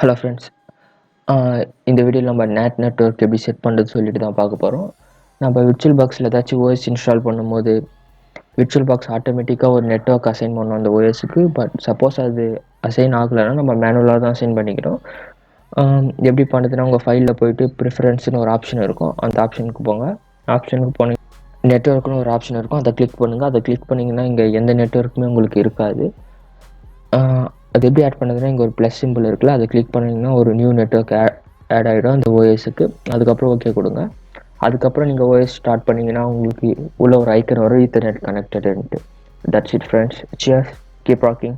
Hello friends. இந்த வீடியோவில் நம்ம நேட் நெட்வொர்க் எப்படி செட் பண்ணுறது சொல்லிட்டு தான் பார்க்க போகிறோம். நம்ம விர்ச்சுவல் பாக்ஸில் ஏதாச்சும் ஓஎஸ் இன்ஸ்டால் பண்ணும்போது விர்ச்சுவல் பாக்ஸ் ஆட்டோமேட்டிக்காக ஒரு நெட்வொர்க் அசைன் பண்ணணும் அந்த ஓஎஸ்க்கு. பட் சப்போஸ் அது அசைன் ஆகலைன்னா நம்ம மேனுவலாக தான் அசைன் பண்ணிக்கிறோம். எப்படி பண்ணுறதுன்னா உங்கள் ஃபைலில் போயிட்டு ப்ரிஃபரன்ஸ்னு ஒரு ஆப்ஷன் இருக்கும். அந்த ஆப்ஷனுக்கு போங்க. ஆப்ஷனுக்கு போனீங்க நெட்வொர்க்னு ஒரு ஆப்ஷன் இருக்கும். அதை கிளிக் பண்ணுங்கள். அதை கிளிக் பண்ணிங்கன்னா இங்கே எந்த நெட்வொர்க்குமே உங்களுக்கு இருக்காது. அது எப்படி ஆட் பண்ணுறதுன்னா இங்கே ஒரு ப்ளஸ் சிம்பிள் இருக்குல்ல, அதை கிளிக் பண்ணிங்கன்னா ஒரு நியூ நெட்வொர்க் ஆட் ஆகிடும் அந்த ஓஎஸ்க்கு. அதுக்கப்புறம் ஓகே கொடுங்க. அதுக்கப்புறம் நீங்கள் ஓஎஸ் ஸ்டார்ட் பண்ணிங்கன்னா உங்களுக்கு உள்ள ஒரு ஐக்கன் வரும், ஈத்தர்நெட் கனெக்டடுன்ட்டு. That's it friends. Cheers. Keep rocking.